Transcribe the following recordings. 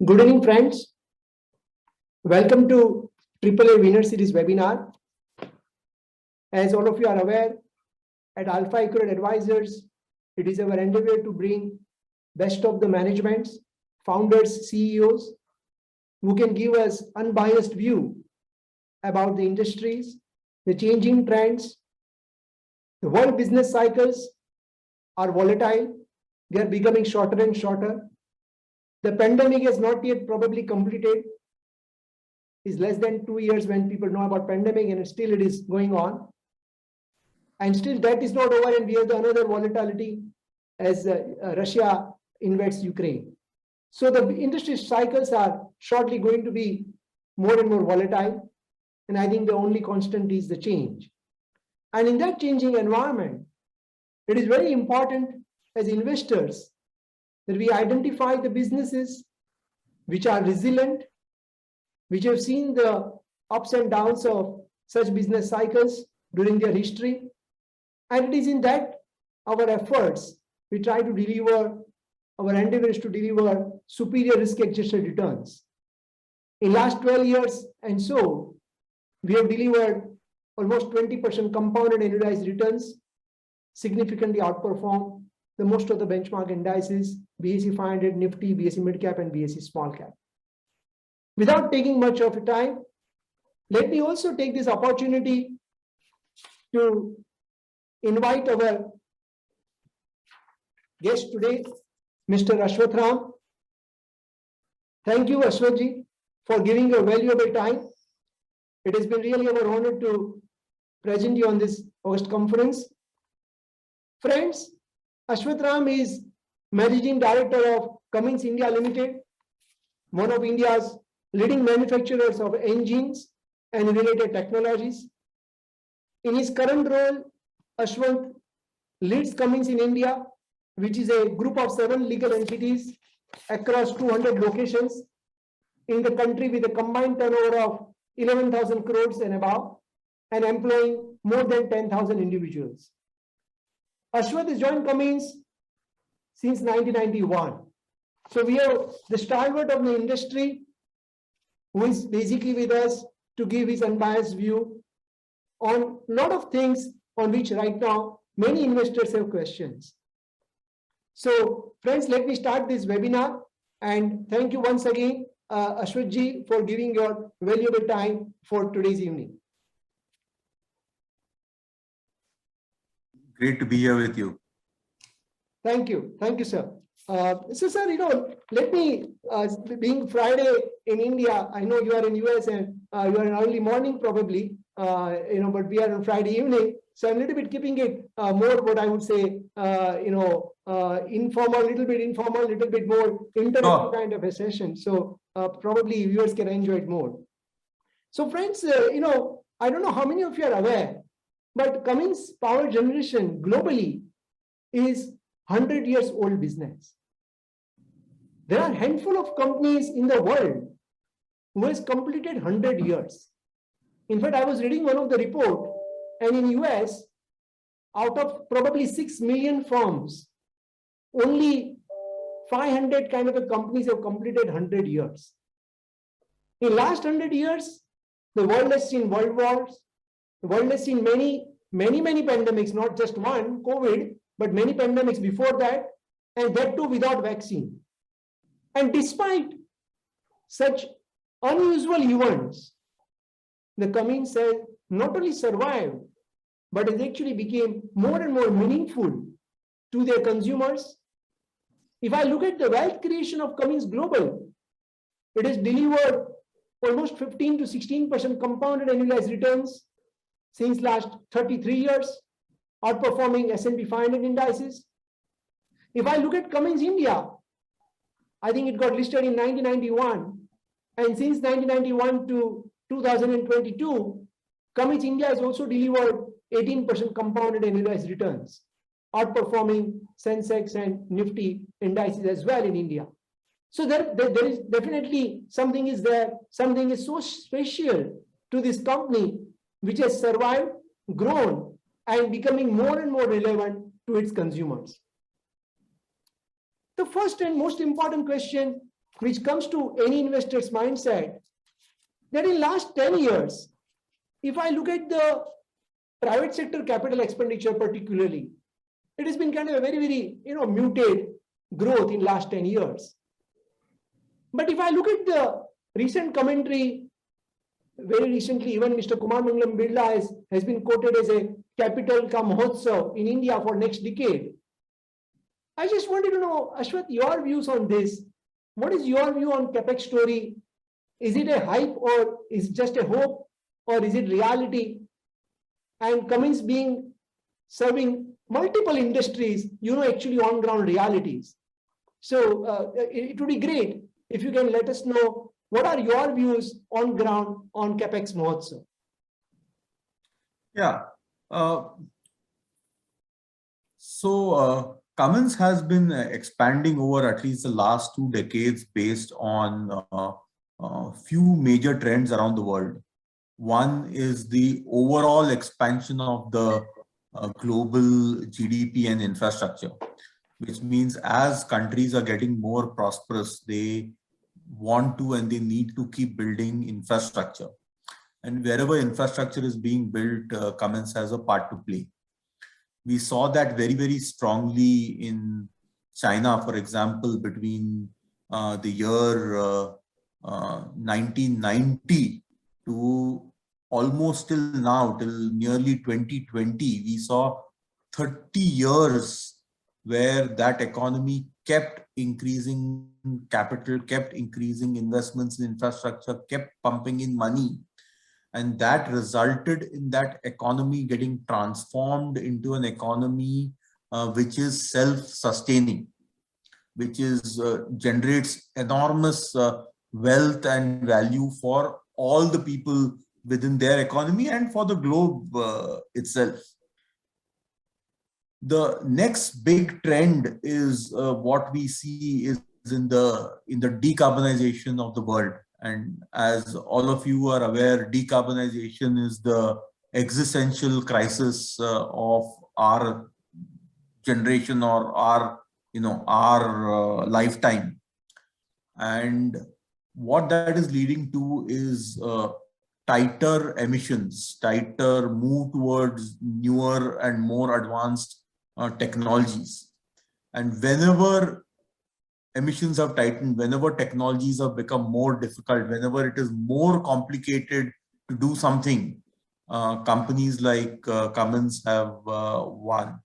Good evening, friends. Welcome to AAA Winner Series webinar. As all of you are aware, at Alpha Accurate Advisors, it is our endeavor to bring best of the managements, founders, CEOs, who can give us unbiased view about the industries, the changing trends. The world business cycles are volatile. They are becoming shorter and shorter. The pandemic has not yet probably completed. It's less than 2 years when people know about pandemic, and still it is going on. And still that is not over, and we have another volatility as Russia invades Ukraine. So the industry cycles are shortly going to be more and more volatile. And I think the only constant is the change. And in that changing environment, it is very important as investors that we identify the businesses which are resilient, which have seen the ups and downs of such business cycles during their history. And it is in that our efforts, we try to deliver, our endeavor is to deliver superior risk-adjusted returns. In last 12 years and so, we have delivered almost 20% compounded annualized returns, significantly outperform the most of the benchmark indices, BSE 500, Nifty, BSE Mid-Cap, and BSE Small Cap. Without taking much of time, let me also take this opportunity to invite our guest today, Mr. Ashwath Ram. Thank you, Ashwath, for giving your valuable time. It has been really our honor to present you on this August conference. Friends, Ashwath Ram is Managing Director of Cummins India Ltd, one of India's leading manufacturers of engines and related technologies. In his current role, Ashwath leads Cummins in India, which is a group of 7 legal entities across 200 locations in the country with a combined turnover of 11,000 crores and above, and employing more than 10,000 individuals. Ashwath has joined Cummins since 1991. So we have the stalwart of the industry who is basically with us to give his unbiased view on a lot of things on which right now many investors have questions. So friends, let me start this webinar, and thank you once again, Ashwath, for giving your valuable time for today's evening. Great to be here with you. Thank you, sir. So, sir, let me, being Friday in India, I know you are in US and you are in early morning probably, but we are on Friday evening. So I'm a little bit keeping it more, what I would say, informal, little bit more interactive kind of a session. So probably viewers can enjoy it more. So friends, I don't know how many of you are aware, but Cummins power generation globally is 100 years old business. There are a handful of companies in the world who has completed 100 years. In fact, I was reading one of the report, and in US, out of probably 6 million firms, only 500 kind of a companies have completed 100 years. In last 100 years, the world has seen world wars. The world has seen many pandemics, not just one, COVID, but many pandemics before that, and that too without vaccine. And despite such unusual events, the Cummins has not only survived, but it actually became more and more meaningful to their consumers. If I look at the wealth creation of Cummins Global, it has delivered almost 15 to 16% compounded annualized returns since last 33 years, outperforming S&P 500 indices. If I look at Cummins India, I think it got listed in 1991, and since 1991 to 2022, Cummins India has also delivered 18% compounded annualized returns, outperforming Sensex and Nifty indices as well in India. So there is definitely something is there, something is so special to this company which has survived, grown, and becoming more and more relevant to its consumers. The first and most important question which comes to any investor's mindset, that in last 10 years, if I look at the private sector capital expenditure particularly, it has been kind of a very, very, muted growth in last 10 years. But if I look at the recent commentary, very recently, even Mr. Kumar Mangalam Birla has been quoted as a capital ka mahotsav in India for next decade. I just wanted to know, Ashwath, your views on this. What is your view on CapEx story? Is it a hype or is it just a hope or is it reality? And Cummins being serving multiple industries, actually on ground realities. So it would be great if you can let us know what are your views on ground on CapEx Mahotsav. Yeah. Cummins has been expanding over at least the last 2 decades based on a few major trends around the world. One is the overall expansion of the global GDP and infrastructure, which means as countries are getting more prosperous, they want to and they need to keep building infrastructure. And wherever infrastructure is being built, Cummins has a part to play. We saw that very, very strongly in China, for example, between the year 1990 to almost till now, till nearly 2020, we saw 30 years where that economy kept increasing capital, kept increasing investments in infrastructure, kept pumping in money. And that resulted in that economy getting transformed into an economy which is self-sustaining, which is generates enormous wealth and value for all the people within their economy and for the globe itself. The next big trend is what we see is in the decarbonization of the world. And as all of you are aware, decarbonization is the existential crisis of our generation or our lifetime. And what that is leading to is tighter emissions, tighter move towards newer and more advanced technologies. And whenever emissions have tightened, whenever technologies have become more difficult, whenever it is more complicated to do something, companies like Cummins have won.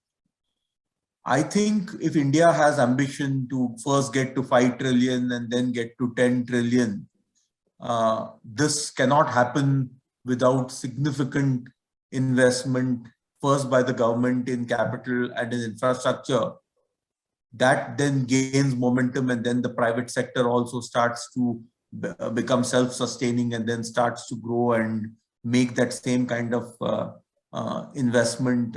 I think if India has ambition to first get to 5 trillion and then get to 10 trillion, this cannot happen without significant investment, first by the government in capital and in infrastructure. That then gains momentum, and then the private sector also starts to become self-sustaining and then starts to grow and make that same kind of investment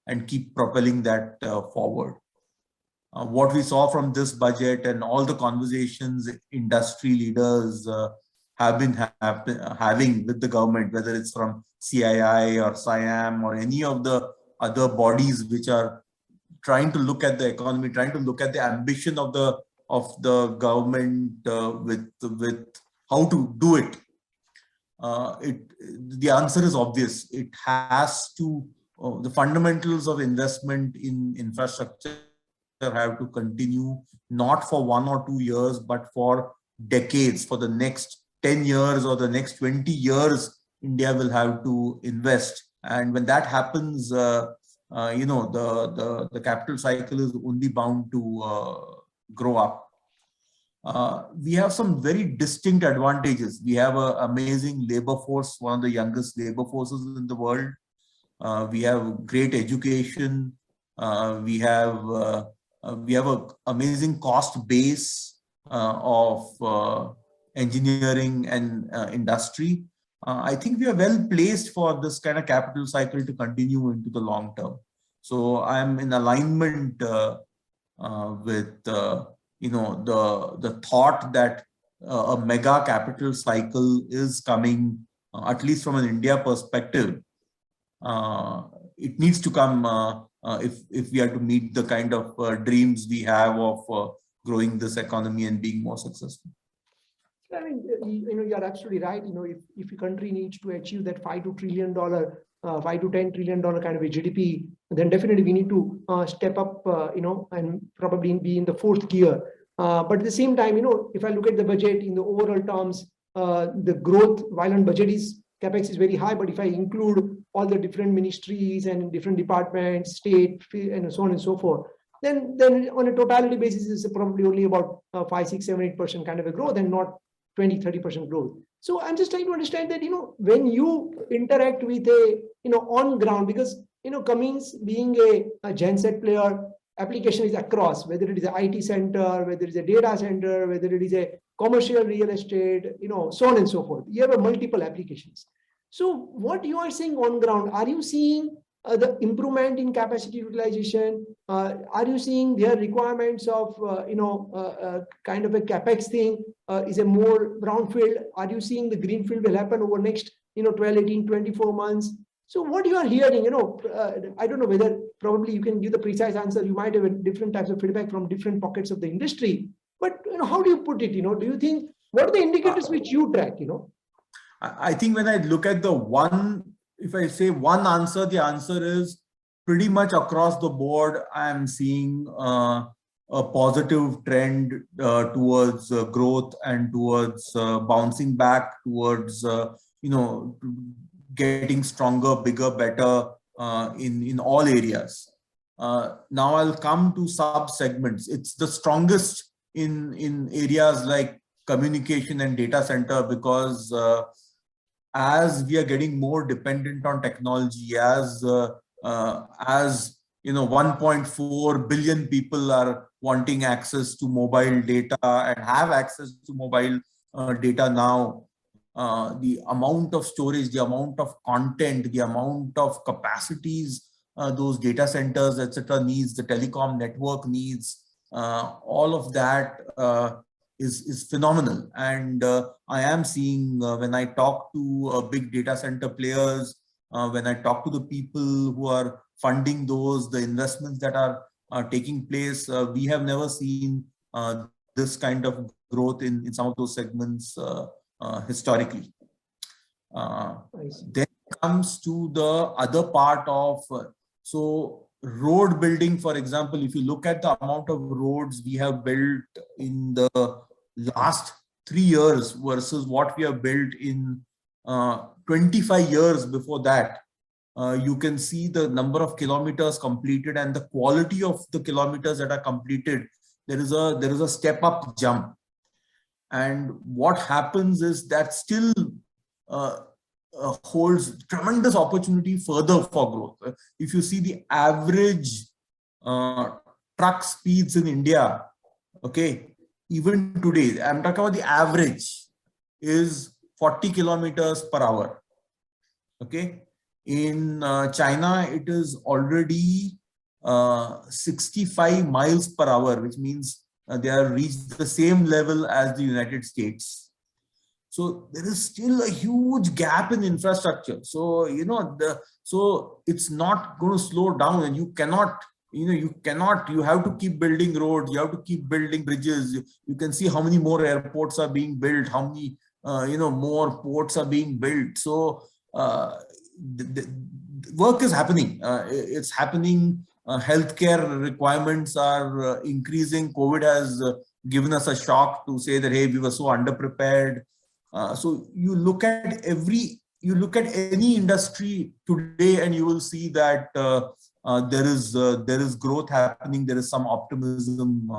and keep propelling that forward. What we saw from this budget and all the conversations industry leaders have been having with the government, whether it's from CII or SIAM or any of the other bodies which are trying to look at the economy, trying to look at the ambition of the government with how to do it. The answer is obvious. It has to, the fundamentals of investment in infrastructure have to continue, not for 1 or 2 years, but for decades. For the next 10 years or the next 20 years, India will have to invest. And when that happens, the capital cycle is only bound to grow up. We have some very distinct advantages. We have an amazing labor force, one of the youngest labor forces in the world. We have great education. We have an amazing cost base of engineering and industry. I think we are well placed for this kind of capital cycle to continue into the long term. So I am in alignment with the thought that a mega capital cycle is coming, at least from an India perspective. It needs to come if we are to meet the kind of dreams we have of growing this economy and being more successful. I mean, you're absolutely right. If a country needs to achieve that $5 to $10 trillion kind of a GDP, then definitely we need to step up, and probably be in the fourth gear. But at the same time, if I look at the budget in the overall terms, the growth while on budget is capex is very high. But if I include all the different ministries and different departments, state, and so on and so forth, then on a totality basis, it's probably only about 5, 6, 7, 8% kind of a growth, and not 20-30% growth. So I'm just trying to understand that, when you interact with a, on ground, because, Cummins being a genset player, application is across, whether it is an IT center, whether it is a data center, whether it is a commercial real estate, so on and so forth. You have a multiple applications. So what you are saying on ground, are you seeing the improvement in capacity utilization? Are you seeing their requirements of, kind of a capex thing is a more brownfield? Are you seeing the greenfield will happen over next, 12, 18, 24 months? So what you are hearing, I don't know whether probably you can give the precise answer. You might have different types of feedback from different pockets of the industry. But, how do you put it? Do you think, what are the indicators which you track, I think when I look at if I say one answer, the answer is pretty much across the board. I'm seeing a positive trend towards growth and towards bouncing back, towards getting stronger, bigger, better in all areas. Now I'll come to sub segments. It's the strongest in areas like communication and data center, because as we are getting more dependent on technology, as 1.4 billion people are wanting access to mobile data and have access to mobile data now, the amount of storage, the amount of content, the amount of capacities those data centers, etc., needs, the telecom network needs, all of that is phenomenal. And I am seeing when I talk to big data center players, when I talk to the people who are funding those, the investments that are taking place, we have never seen this kind of growth in some of those segments historically. Then comes to the other part of, so road building, for example. If you look at the amount of roads we have built in the last 3 years versus what we have built in 25 years before that, you can see the number of kilometers completed and the quality of the kilometers that are completed. There is a step up jump. And what happens is that still holds tremendous opportunity further for growth. If you see the average truck speeds in India, okay, even today, I'm talking about the average, is 40 kilometers per hour. Okay, in China, it is already 65 miles per hour, which means they have reached the same level as the United States. So there is still a huge gap in infrastructure. So, so it's not going to slow down, and you cannot, you have to keep building roads, you have to keep building bridges. You can see how many more airports are being built, how many, more ports are being built. So the work is happening. It's happening. Healthcare requirements are increasing. COVID has given us a shock to say that, hey, we were so underprepared. So you look at any industry today, and you will see that there is growth happening. There is some optimism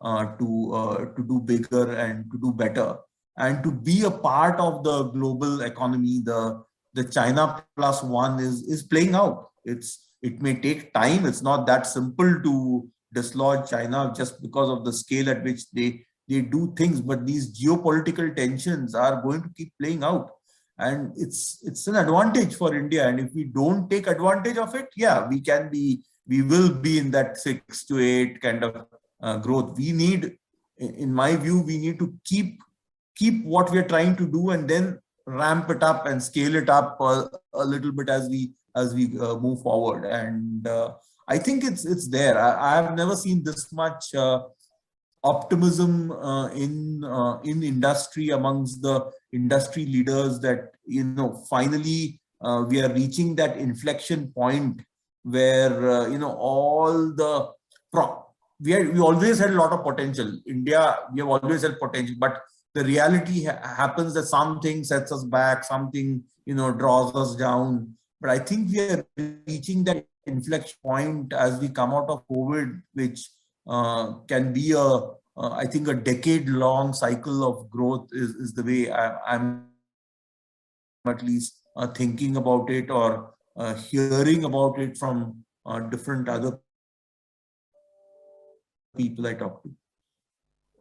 to do bigger and to do better, and to be a part of the global economy. The China plus one is playing out. It may take time. It's not that simple to dislodge China just because of the scale at which they do things, but these geopolitical tensions are going to keep playing out, and it's an advantage for India. And if we don't take advantage of it, yeah, we will be in that 6 to 8 kind of growth. We need, in my view, we need to keep what we are trying to do, and then ramp it up and scale it up a little bit as we move forward. And I think it's there. I have never seen this much optimism in industry amongst the industry leaders that finally we are reaching that inflection point where all the we always had a lot of potential. India, we have always had potential, but the reality happens that something sets us back, something draws us down. But I think we are reaching that inflection point as we come out of COVID, which can be I think a decade-long cycle of growth is the way I'm at least thinking about it, or hearing about it from different other people I talk to.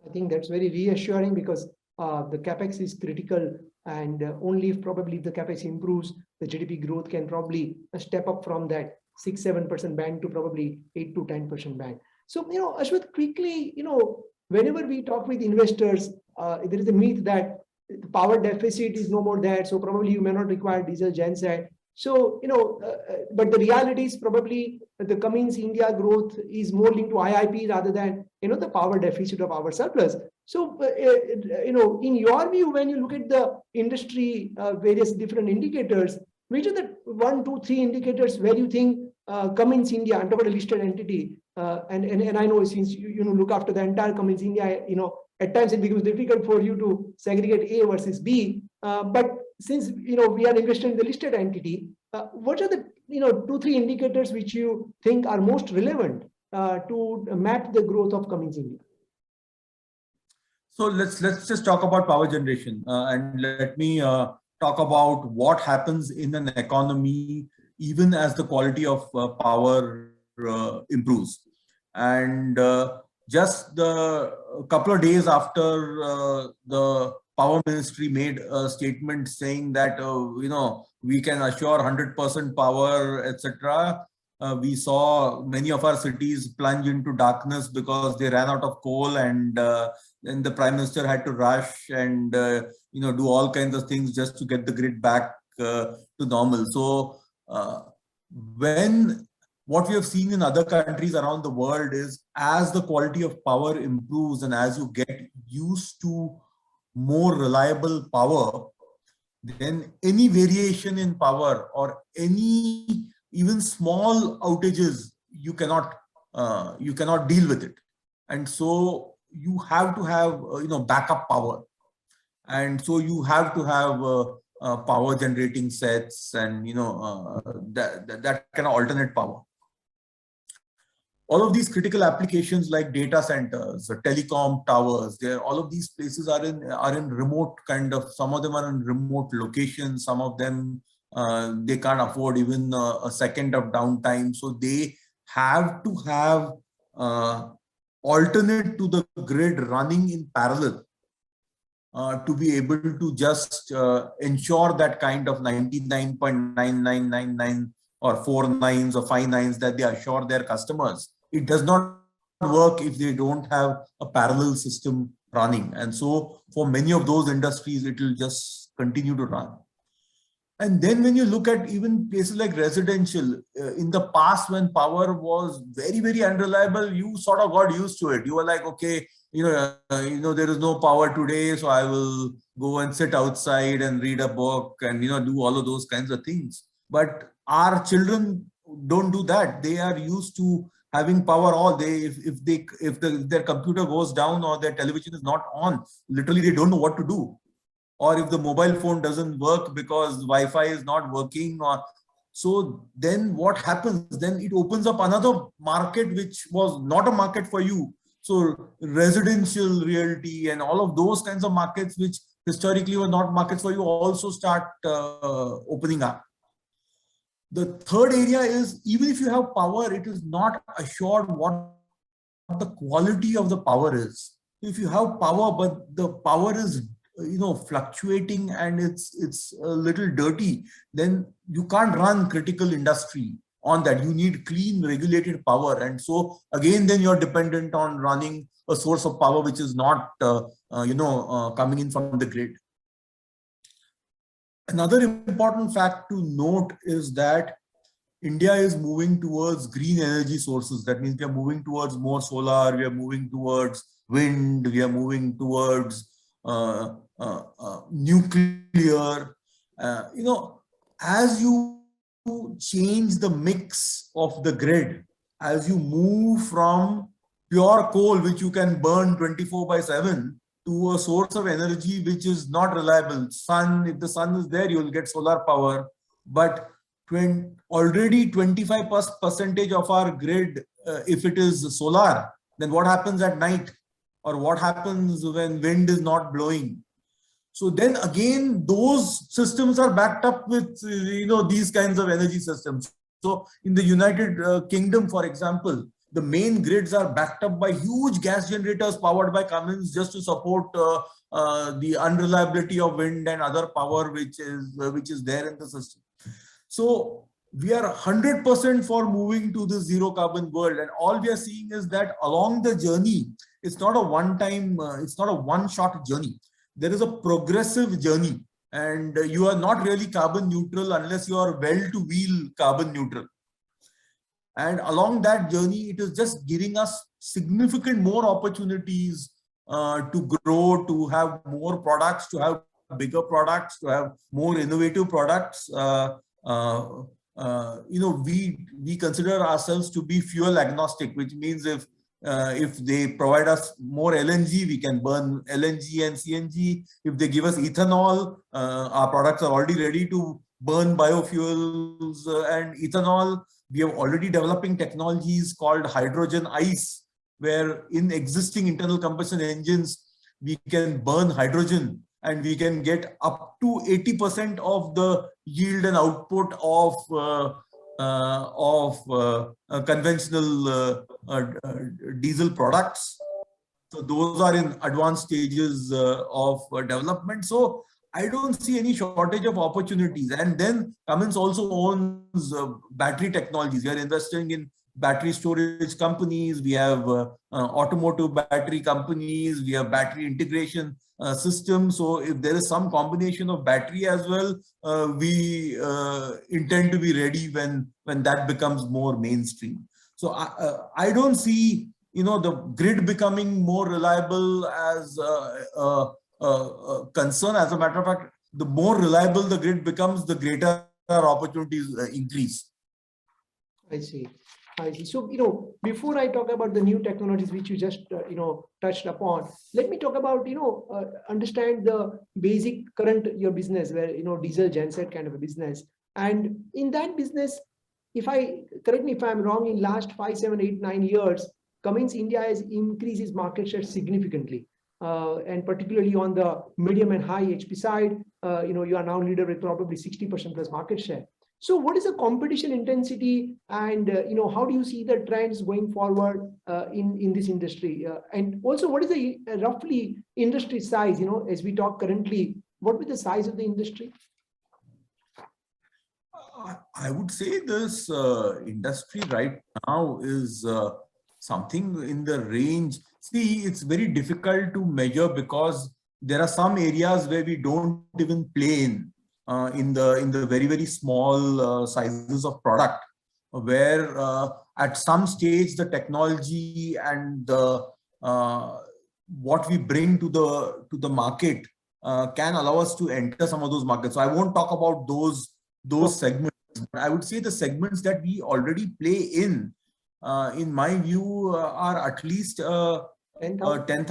I think that's very reassuring, because the capex is critical, and only if probably the capex improves, the GDP growth can probably step up from that 6-7% band to probably 8-10% band. So, Ashwath, quickly, whenever we talk with investors, there is a myth that the power deficit is no more there, so probably you may not require diesel genset. So, but the reality is probably the Cummins India growth is more linked to IIP rather than, the power deficit or power surplus. So, in your view, when you look at the industry, various different indicators, which are the 1, 2, 3 indicators where you think Cummins India, under a listed entity, and I know since you look after the entire Cummins India, at times it becomes difficult for you to segregate A versus B, but since we are invested in the listed entity, what are the 2-3 indicators which you think are most relevant to map the growth of Cummins India? So let's just talk about power generation, and let me talk about what happens in an economy even as the quality of power improves. And just a couple of days after the Power Ministry made a statement saying that we can assure 100% power, etc. We saw many of our cities plunge into darkness because they ran out of coal, and then the Prime Minister had to rush and do all kinds of things just to get the grid back to normal. So what we have seen in other countries around the world is, as the quality of power improves and as you get used to more reliable power, then any variation in power or any even small outages, you cannot deal with it. And so you have to have backup power, and so you have to have power generating sets and that kind of alternate power. All of these critical applications like data centers, telecom towers, all of these places are in remote some of them are in remote locations, some of them they can't afford even a second of downtime. So they have to have alternate to the grid running in parallel to be able to just ensure that kind of 99.9999 or 4 nines or 5 nines that they assure their customers. It does not work if they don't have a parallel system running. And so for many of those industries, it will just continue to run. And then when you look at even places like residential, in the past when power was very, very unreliable, you sort of got used to it. You were like, okay, there is no power today, so I will go and sit outside and read a book and, do all of those kinds of things. But our children don't do that. They are used to having power all day. If their computer goes down or their television is not on, literally they don't know what to do. Or if the mobile phone doesn't work because Wi-Fi is not working, so then what happens? Then it opens up another market which was not a market for you. So residential realty and all of those kinds of markets which historically were not markets for you also start opening up. The third area is, even if you have power, it is not assured what the quality of the power is. If you have power, but the power is fluctuating and it's a little dirty, then you can't run critical industry on that. You need clean, regulated power. And so again, then you're dependent on running a source of power which is not coming in from the grid. Another important fact to note is that India is moving towards green energy sources. That means we are moving towards more solar, we are moving towards wind, we are moving towards nuclear. As you change the mix of the grid, as you move from pure coal, which you can burn 24/7, to a source of energy which is not reliable. Sun, if the sun is there, you will get solar power. But already 25% of our grid, if it is solar, then what happens at night? Or what happens when wind is not blowing? So then again, those systems are backed up with, these kinds of energy systems. So in the United Kingdom, for example, the main grids are backed up by huge gas generators powered by Cummins just to support the unreliability of wind and other power which is there in the system. So we are 100% for moving to the zero carbon world, and all we are seeing is that along the journey, it's not a one-time, it's not a one-shot journey. There is a progressive journey, and you are not really carbon neutral unless you are well-to-wheel carbon neutral. And along that journey, it is just giving us significant more opportunities to grow, to have more products, to have bigger products, to have more innovative products. We consider ourselves to be fuel agnostic, which means if they provide us more LNG, we can burn LNG and CNG. If they give us ethanol, our products are already ready to burn biofuels and ethanol. We are already developing technologies called hydrogen ice, where in existing internal combustion engines, we can burn hydrogen and we can get up to 80% of the yield and output of conventional diesel products. So those are in advanced stages of development. So I don't see any shortage of opportunities. And then Cummins also owns battery technologies. We are investing in battery storage companies. We have automotive battery companies. We have battery integration systems. So if there is some combination of battery as well, we intend to be ready when that becomes more mainstream. So I don't see, the grid becoming more reliable as concern. As a matter of fact, the more reliable the grid becomes, the greater our opportunities increase. I see. So, before I talk about the new technologies which you just, touched upon, let me talk about, understand the basic current your business where, diesel genset kind of a business. And in that business, correct me if I'm wrong, in last 5, 7, 8, 9 years, Cummins India has increased its market share significantly. And particularly on the medium and high HP side, you are now leader with probably 60% plus market share. So what is the competition intensity, and how do you see the trends going forward in this industry? And also, what is the roughly industry size? As we talk currently, what will the size of the industry? I would say this industry right now is something in the range. See, it's very difficult to measure because there are some areas where we don't even play in the very, very small sizes of product, where at some stage the technology and the what we bring to the market can allow us to enter some of those markets. So I won't talk about those segments, but I would say the segments that we already play in my view, are at least 10,000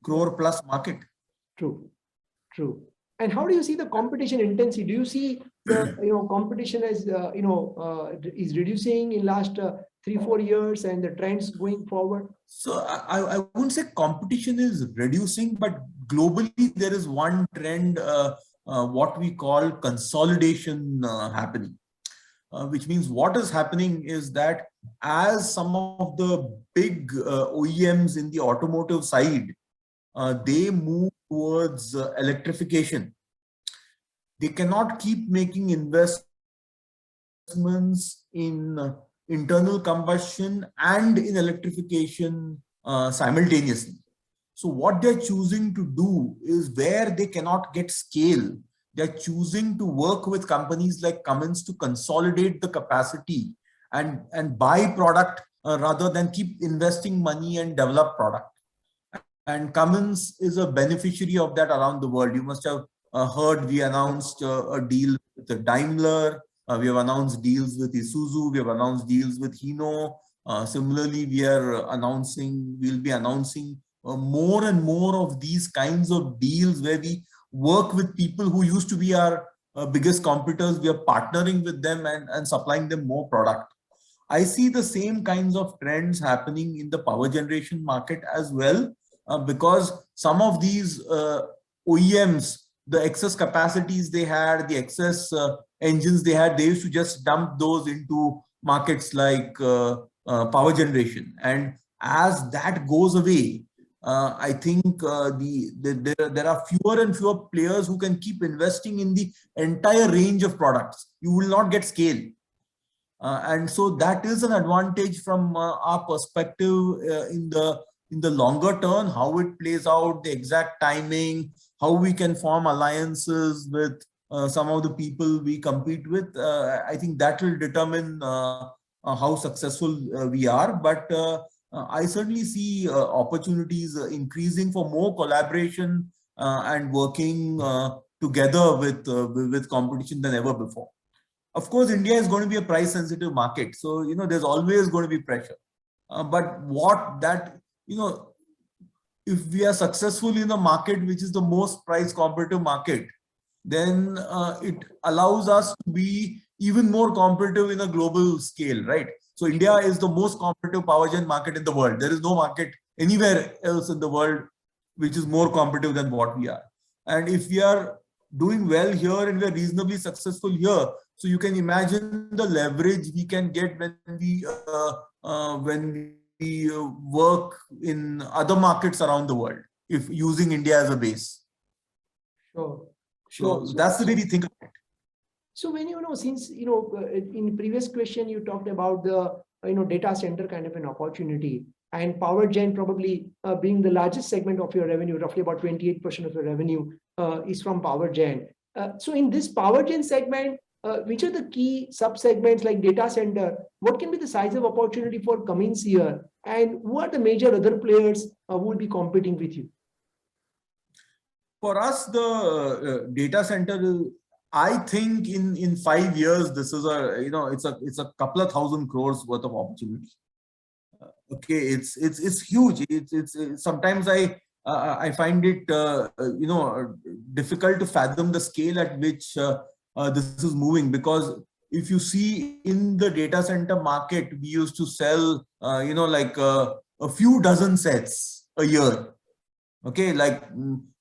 crore plus market. True. And how do you see the competition intensity? Do you see the competition as is reducing in last 3-4 years, and the trends going forward? So I wouldn't say competition is reducing, but globally there is one trend, what we call consolidation happening. Which means what is happening is that as some of the big OEMs in the automotive side, they move towards electrification, they cannot keep making investments in internal combustion and in electrification simultaneously. So what they're choosing to do is, where they cannot get scale, they're choosing to work with companies like Cummins to consolidate the capacity and buy product rather than keep investing money and develop product. And Cummins is a beneficiary of that around the world. You must have heard we announced a deal with the Daimler. We have announced deals with Isuzu. We have announced deals with Hino. Similarly, we'll be announcing more and more of these kinds of deals where we work with people who used to be our biggest competitors. We are partnering with them and supplying them more product. I see the same kinds of trends happening in the power generation market as well, because some of these OEMs, the excess capacities they had, the excess engines they had, they used to just dump those into markets like power generation. And as that goes away, I think there are fewer and fewer players who can keep investing in the entire range of products. You will not get scale. And so that is an advantage from our perspective in the longer term. How it plays out, the exact timing, how we can form alliances with some of the people we compete with. I think that will determine how successful we are. But I certainly see opportunities increasing for more collaboration and working together with competition than ever before. Of course, India is going to be a price sensitive market. So, there's always going to be pressure. But if we are successful in a market which is the most price competitive market, then it allows us to be even more competitive in a global scale, right? So India is the most competitive power gen market in the world. There is no market anywhere else in the world which is more competitive than what we are. And if we are doing well here and we are reasonably successful here, so you can imagine the leverage we can get when we work in other markets around the world, if using India as a base. Sure. So that's the way we think of it. So when since in previous question you talked about the data center kind of an opportunity, and power gen probably being the largest segment of your revenue, roughly about 28% of your revenue is from power gen. So in this power gen segment, which are the key sub-segments like data center? What can be the size of opportunity for Cummins here? And who are the major other players who will be competing with you? For us, the data center, I think in 5 years, this is it's a couple of thousand crores worth of opportunity. Okay, it's huge. It's sometimes I find it difficult to fathom the scale at which this is moving, because if you see in the data center market, we used to sell like a few dozen sets a year. Okay, like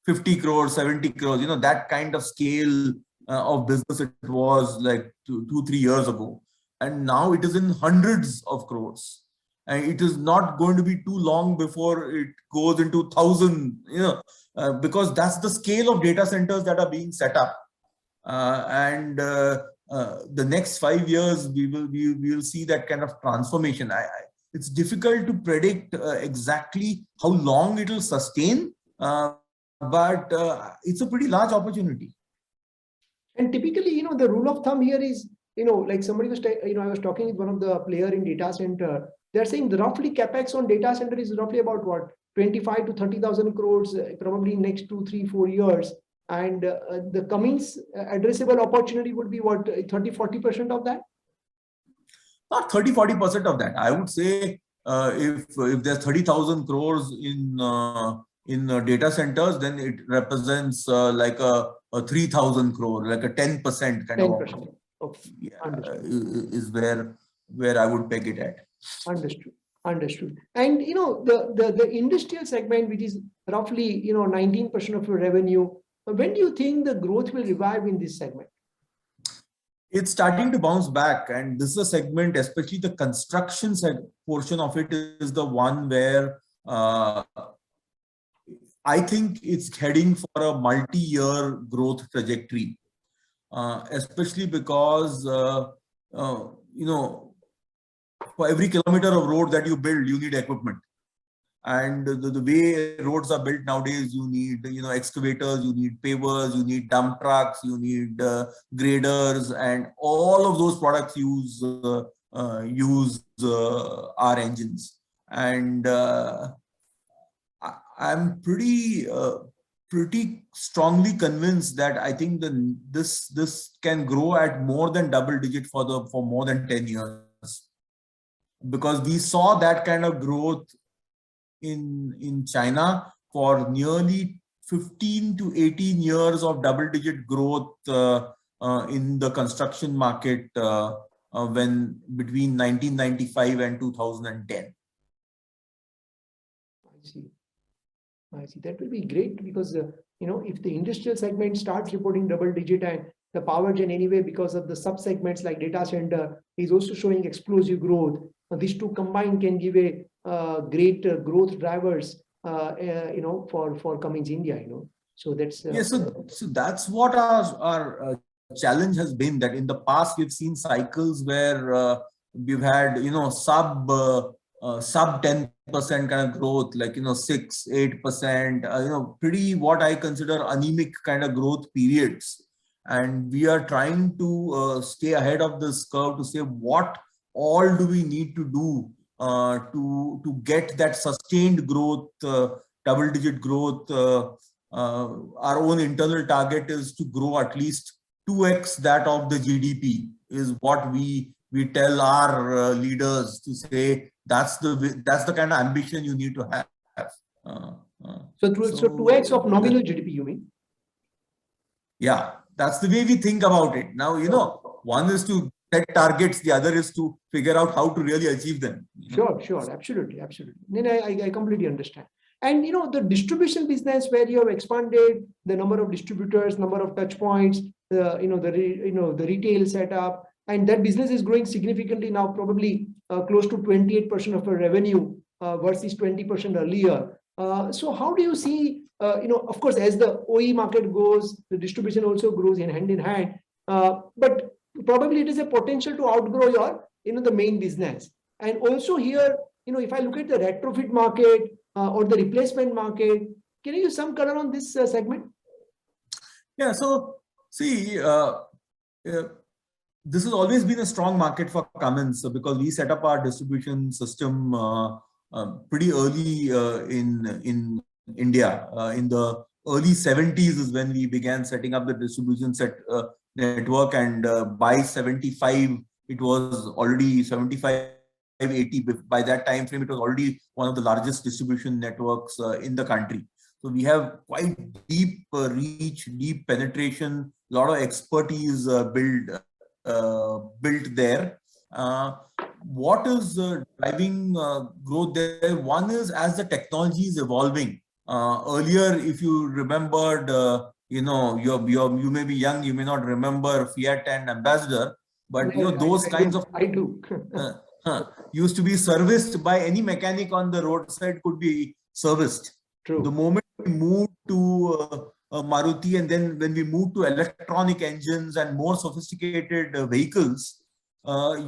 50 crores, 70 crores, that kind of scale of business it was like 2-3 years ago. And now it is in hundreds of crores. And it is not going to be too long before it goes into 1,000, because that's the scale of data centers that are being set up. The next 5 years, we will see that kind of transformation. It's difficult to predict exactly how long it will sustain, but it's a pretty large opportunity. And typically, the rule of thumb here is, like somebody was, I was talking with one of the player in data center. They're saying the roughly capex on data center is roughly about what, 25 to 30,000 crores, probably next 2, 3, 4 years. And the Cummins addressable opportunity would be what, 30-40% of that? Not 30-40% of that. I would say if there's 30,000 crores in data centers, then it represents like a 3,000 crore, like a 10% kind 10%. of. Okay. Yeah, is where I would peg it at. Understood. And the industrial segment, which is roughly 19% of your revenue, when do you think the growth will revive in this segment? It's starting to bounce back, and this is a segment, especially the construction portion of it, is the one where I think it's heading for a multi-year growth trajectory, especially because for every kilometer of road that you build, you need equipment. And the way roads are built nowadays, you need excavators, you need pavers, you need dump trucks, you need graders, and all of those products use our engines. And I'm pretty strongly convinced that I think this can grow at more than double digit for more than 10 years, because we saw that kind of growth in China for nearly 15 to 18 years of double digit growth in the construction market when between 1995 and 2010. I see. I see. That will be great because, if the industrial segment starts reporting double digit and the power gen anyway, because of the sub segments like data center is also showing explosive growth. These two combined can give a great growth drivers, for Cummins India, So that's So that's what our challenge has been, that in the past we've seen cycles where we've had sub 10% kind of growth, like 6-8%, pretty what I consider anemic kind of growth periods, and we are trying to stay ahead of this curve to say what all do we need to do to get that sustained growth, double digit growth. Our own internal target is to grow at least 2x that of the GDP, is what we tell our leaders to say. That's the kind of ambition you need to have. So 2x of nominal GDP, you mean? Yeah, that's the way we think about it. Now, one is to set targets, the other is to figure out how to really achieve them. Sure, absolutely. Then I completely understand. And the distribution business where you have expanded the number of distributors, number of touch points, the retail setup, and that business is growing significantly now, probably close to 28% of our revenue versus 20% earlier. So how do you see, of course, as the OE market goes, the distribution also grows hand in hand. But probably it is a potential to outgrow your, the main business. And also here, if I look at the retrofit market or the replacement market, can you use some color on this segment? Yeah, so see, this has always been a strong market for Cummins because we set up our distribution system pretty early in India. In the early 70s is when we began setting up the distribution network, and by 75, it was already 75. 80. By that time frame, it was already one of the largest distribution networks in the country. So we have quite deep reach, deep penetration, a lot of expertise built there. What is driving growth there? One is as the technology is evolving. Earlier, if you remembered, you may be young, you may not remember Fiat and Ambassador, but those kinds of I do. used to be serviced by any mechanic on the roadside, could be serviced. True. The moment we moved to Maruti, and then when we moved to electronic engines and more sophisticated vehicles,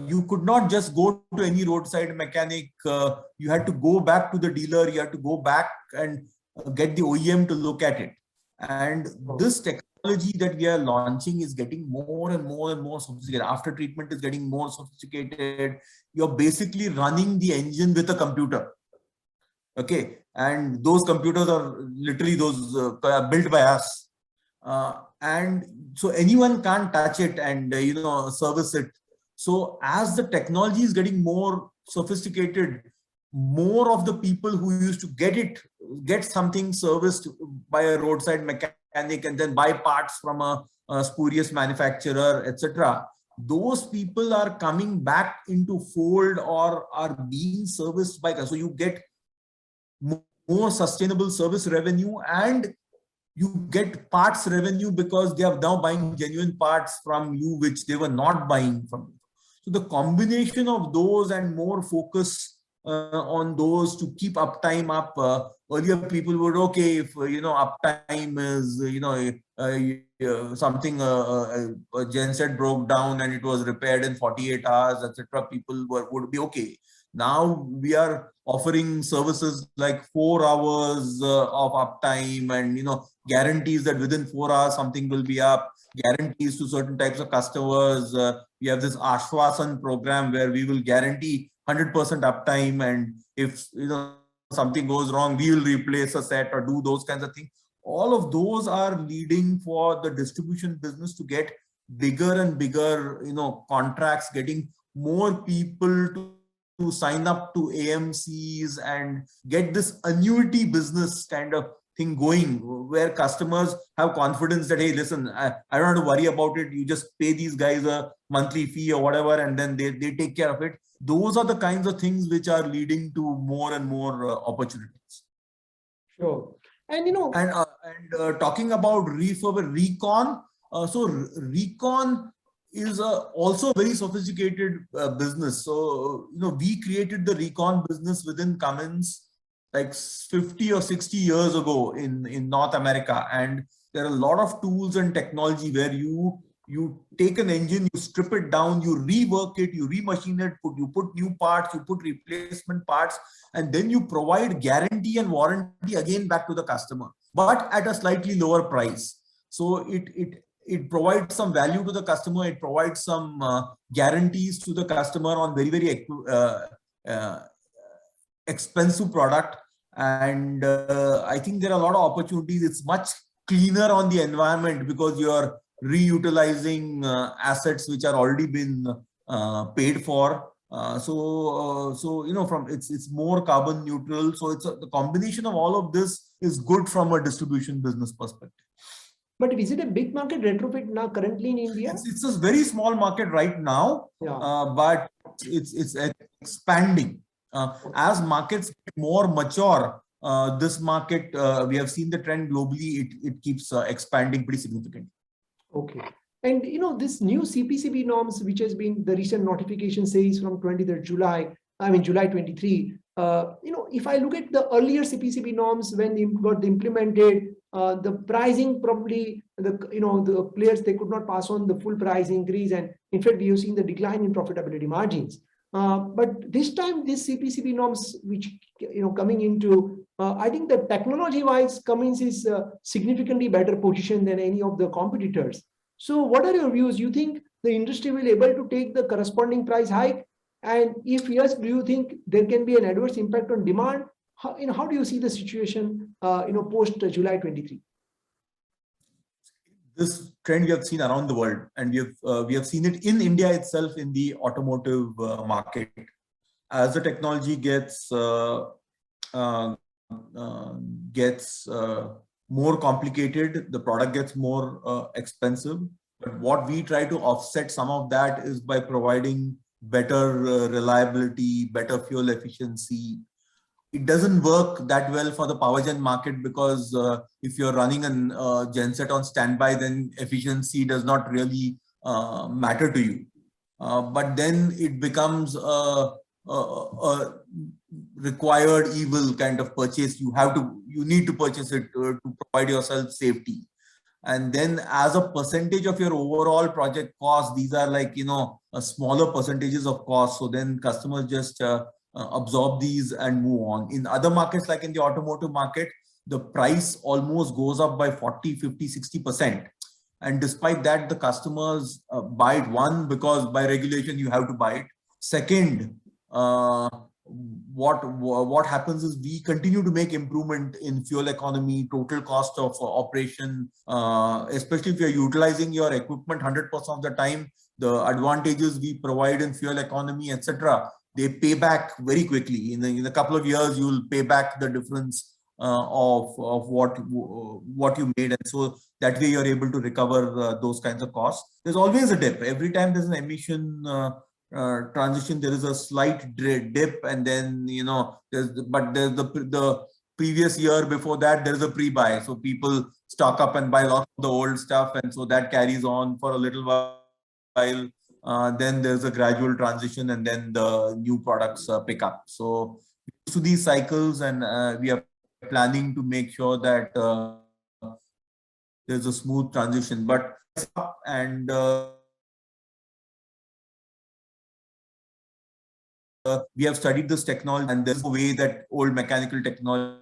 you could not just go to any roadside mechanic. You had to go back to the dealer. You had to go back and get the OEM to look at it. And this technology that we are launching is getting more and more sophisticated. After treatment is getting more sophisticated. You're basically running the engine with a computer. Okay, and those computers are literally those built by us, and so anyone can't touch it and service it. So as the technology is getting more sophisticated, more of the people who used to get something serviced by a roadside mechanic and then buy parts from a spurious manufacturer, etc., those people are coming back into fold or are being serviced by us. So you get more sustainable service revenue, and you get parts revenue because they are now buying genuine parts from you, which they were not buying from you. So the combination of those and more focus on those to keep uptime up. Earlier people would, okay, if uptime is something a genset broke down and it was repaired in 48 hours, etc., people would be okay. Now we are offering services like 4 hours of uptime, and guarantees that within 4 hours something will be up, guarantees to certain types of customers. We have this Ashwath Ram program where we will guarantee 100% uptime, and if something goes wrong, we will replace a set or do those kinds of things. All of those are leading for the distribution business to get bigger and bigger, contracts, getting more people to sign up to AMCs and get this annuity business kind of thing going, where customers have confidence that, hey, listen, I don't have to worry about it. You just pay these guys a monthly fee or whatever, and then they take care of it. Those are the kinds of things which are leading to more and more opportunities. Sure. And talking about recon, so recon is also a very sophisticated business. So we created the recon business within Cummins like 50 or 60 years ago in North America, and there are a lot of tools and technology where you take an engine, you strip it down, you rework it, you remachine it, you put new parts, you put replacement parts, and then you provide guarantee and warranty again back to the customer, but at a slightly lower price. So it provides some value to the customer. It provides some guarantees to the customer on very, very expensive product. And I think there are a lot of opportunities. It's much cleaner on the environment because you're reutilizing assets which are already been paid for. It's more carbon neutral. So the combination of all of this is good from a distribution business perspective. But is it a big market retrofit now currently in India? It's a very small market right now, but it's expanding. As markets get more mature, this market, we have seen the trend globally, it keeps expanding pretty significantly. Okay. And this new CPCB norms, which has been the recent notification says from 23rd July, July 23. If I look at the earlier CPCB norms when they got implemented, the pricing probably the players, they could not pass on the full price increase, and in fact we have seen the decline in profitability margins. But this time, these CPCB norms which coming into, I think that technology-wise, Cummins is significantly better positioned than any of the competitors. So, what are your views? You think the industry will be able to take the corresponding price hike? And if yes, do you think there can be an adverse impact on demand? How do you see the situation, post July 23? This trend we have seen around the world, and we have seen it in India itself in the automotive market. As the technology gets more complicated, the product gets more expensive. But what we try to offset some of that is by providing better reliability, better fuel efficiency. It doesn't work that well for the power gen market because if you're running a genset on standby, then efficiency does not really matter to you. But then it becomes a required evil kind of purchase. You need to purchase it to provide yourself safety. And then as a percentage of your overall project cost, these are like, a smaller percentages of cost. So then customers just absorb these and move on. In other markets, like in the automotive market, the price almost goes up by 40, 50, 60%. And despite that, the customers buy it. One, because by regulation, you have to buy it. Second, what happens is we continue to make improvement in fuel economy, total cost of operation, especially if you're utilizing your equipment 100% of the time, the advantages we provide in fuel economy, etc., they pay back very quickly. In a couple of years, you will pay back the difference of what you made, and so that way you're able to recover those kinds of costs. There's always a dip. Every time there's an emission transition, there is a slight dip, and then there's the previous year before that there's a pre-buy, so people stock up and buy lots of the old stuff, and so that carries on for a little while. Then there's a gradual transition, and then the new products pick up. So to these cycles, and we are planning to make sure that there's a smooth transition. But and we have studied this technology, and there's a way that old mechanical technology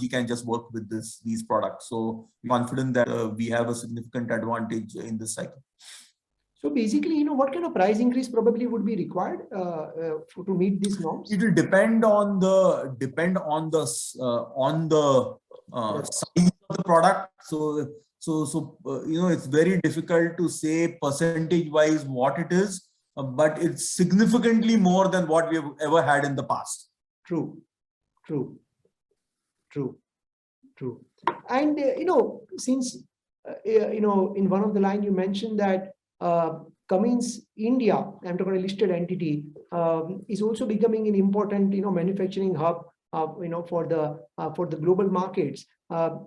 can just work with these products. So we're confident that we have a significant advantage in this cycle. So basically, what kind of price increase probably would be required to meet these norms? It will depend on the size of the product. It's very difficult to say percentage wise what it is, but it's significantly more than what we have ever had in the past. True. And since in one of the line you mentioned that Cummins India, I'm talking a listed entity, is also becoming an important manufacturing hub for the global markets.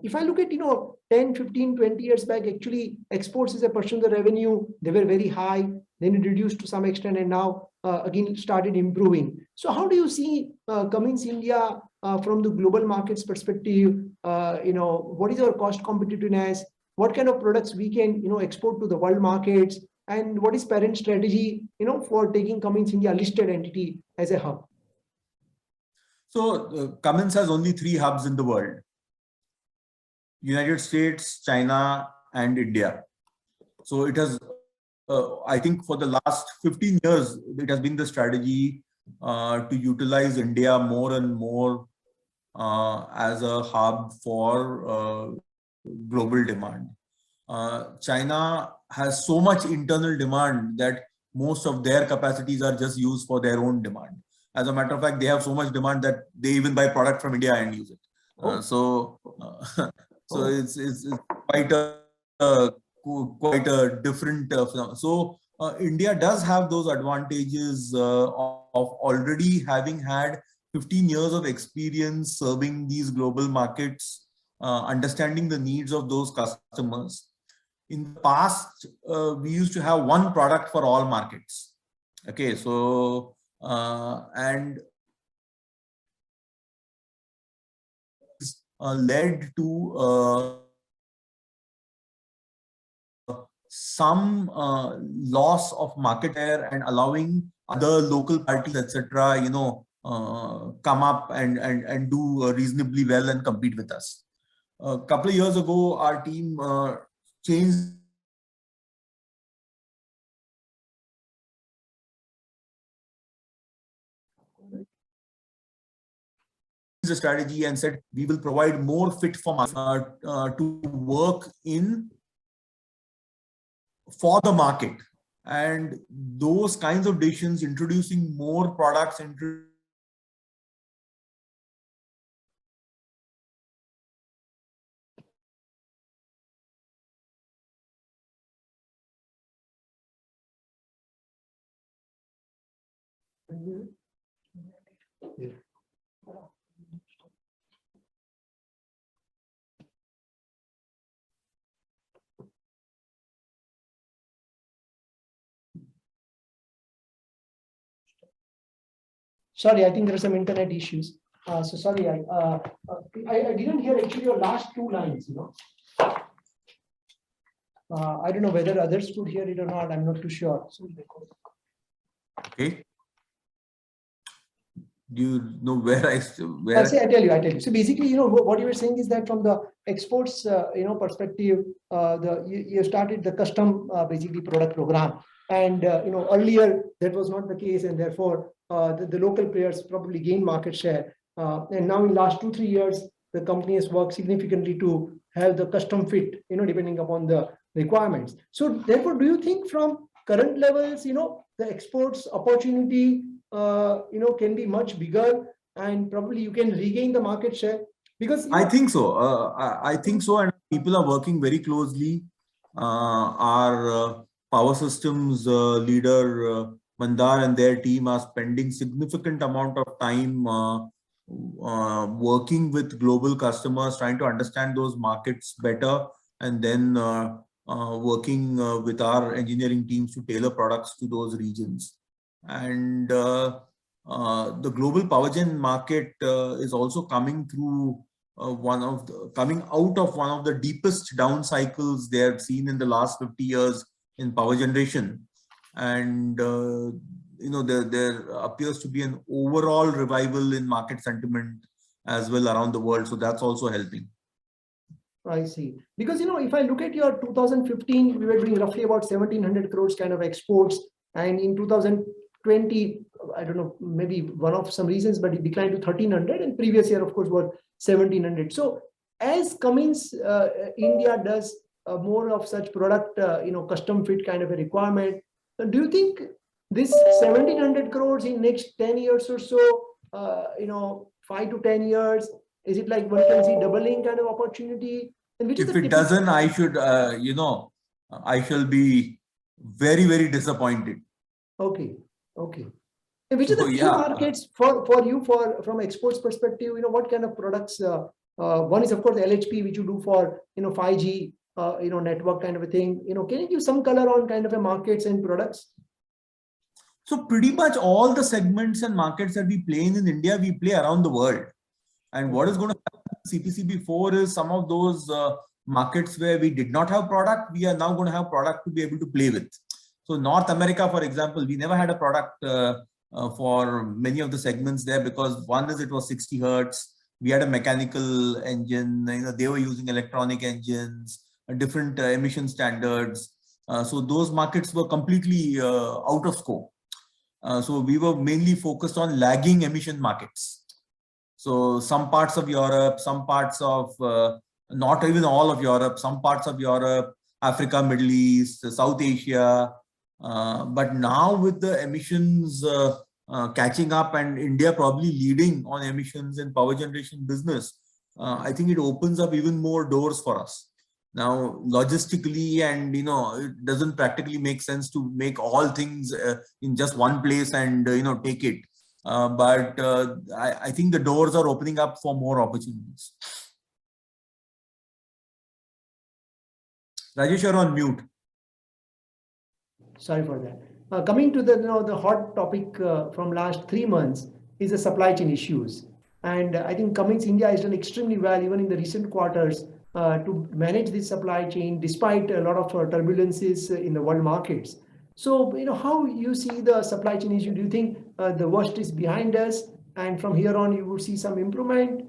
If I look at 10, 15, 20 years back, actually exports as a percent of the revenue, they were very high, then it reduced to some extent, and now again started improving. So how do you see Cummins India from the global markets perspective? What is our cost competitiveness? What kind of products we can export to the world markets, and what is parent strategy for taking Cummins India listed entity as a hub? So Cummins has only 3 hubs in the world: United States, China, and India. So it has, I think for the last 15 years, it has been the strategy to utilize India more and more as a hub for global demand. China has so much internal demand that most of their capacities are just used for their own demand. As a matter of fact, they have so much demand that they even buy product from India and use it. It's quite a different phenomenon. So India does have those advantages of already having had 15 years of experience serving these global markets, understanding the needs of those customers. In the past, we used to have one product for all markets. Okay, so and led to some loss of market share and allowing other local parties, etc., come up and do reasonably well and compete with us. A couple of years ago, our team changed the strategy and said we will provide more fit for to work in for the market, and those kinds of decisions, introducing more products into Sorry, I think there are some internet issues. So sorry, I didn't hear actually your last 2 lines. I don't know whether others could hear it or not. I'm not too sure. Okay. Do you know where I I tell you. So basically, what you were saying is that from the exports, perspective, you started the custom basically product program, and earlier that was not the case, and therefore the local players probably gained market share. And now in last 2-3 years, the company has worked significantly to have the custom fit, depending upon the requirements. So therefore, do you think from current levels, the exports opportunity can be much bigger, and probably you can regain the market share? Because I think so. I think so, and people are working very closely. Our power systems leader Mandar and their team are spending significant amount of time working with global customers, trying to understand those markets better, and then working with our engineering teams to tailor products to those regions. And the global power gen market is also coming through coming out of one of the deepest down cycles they have seen in the last 50 years in power generation. And there appears to be an overall revival in market sentiment as well around the world. So that's also helping. I see. Because, if I look at your 2015, we were doing roughly about 1700 crores kind of exports. And in 2020, I don't know, maybe one of some reasons, but it declined to 1300. And previous year, of course, was 1700. So as Cummins India does more of such product, custom fit kind of a requirement, do you think this 1700 crores in next 10 years or so, 5 to 10 years, is it like one can see doubling kind of opportunity? And which is If the it doesn't, I should, I shall be very, very disappointed. Okay. And which are So, the key yeah, markets for you from exports perspective? What kind of products? One is of course LHP, which you do for 5G, network kind of a thing. Can you give some color on kind of a markets and products? so pretty much all the segments and markets that we play in India, we play around the world. And what is going to happen in CPCB4 is some of those markets where we did not have product, we are now going to have product to be able to play with. So North America, for example, we never had a product for many of the segments there, because one is it was 60 hertz. We had a mechanical engine, they were using electronic engines, different emission standards. So those markets were completely out of scope. So we were mainly focused on lagging emission markets. So some parts of Europe, some parts of, not even all of Europe, some parts of Europe, Africa, Middle East, South Asia. But now with the emissions catching up and India probably leading on emissions in power generation business, I think it opens up even more doors for us. Now, logistically, and it doesn't practically make sense to make all things in just one place and take it. But I think the doors are opening up for more opportunities. Rajesh, you're on mute. Sorry for that. Coming to the hot topic from last 3 months is the supply chain issues. And I think Cummins India has done extremely well, even in the recent quarters, to manage this supply chain despite a lot of turbulences in the world markets. So, how you see the supply chain issue? Do you think the worst is behind us, and from here on you would see some improvement?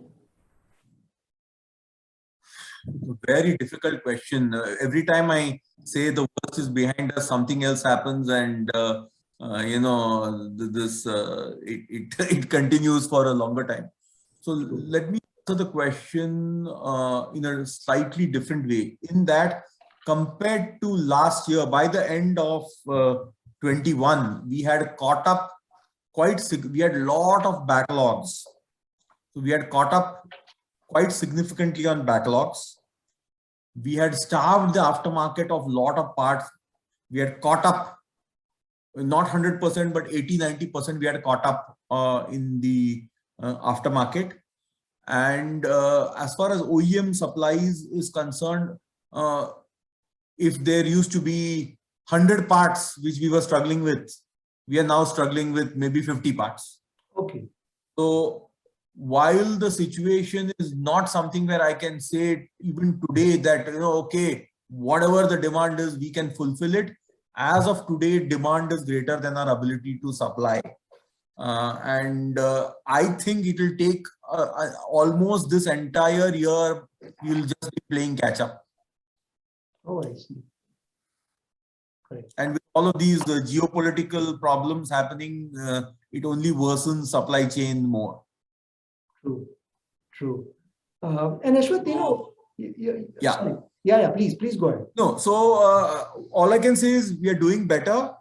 Very difficult question. Every time I say the worst is behind us, something else happens, and it continues for a longer time. So let me answer the question in a slightly different way. In that, compared to last year, by the end of 21, we had caught up we had a lot of backlogs. So we had caught up quite significantly on backlogs. We had starved the aftermarket of a lot of parts. We had caught up, not 100%, but 80-90% we had caught up in the aftermarket. And as far as OEM supplies is concerned, if there used to be 100 parts which we were struggling with, we are now struggling with maybe 50 parts. Okay. So while the situation is not something where I can say even today that, okay, whatever the demand is, we can fulfill it. As of today, demand is greater than our ability to supply. And I think it will take almost this entire year, we'll just be playing catch up. Oh, I see. Correct. And with all of these geopolitical problems happening, it only worsens supply chain more. True. And Ashwath, yeah. Sorry. Yeah, please go ahead. No, so all I can say is we are doing better.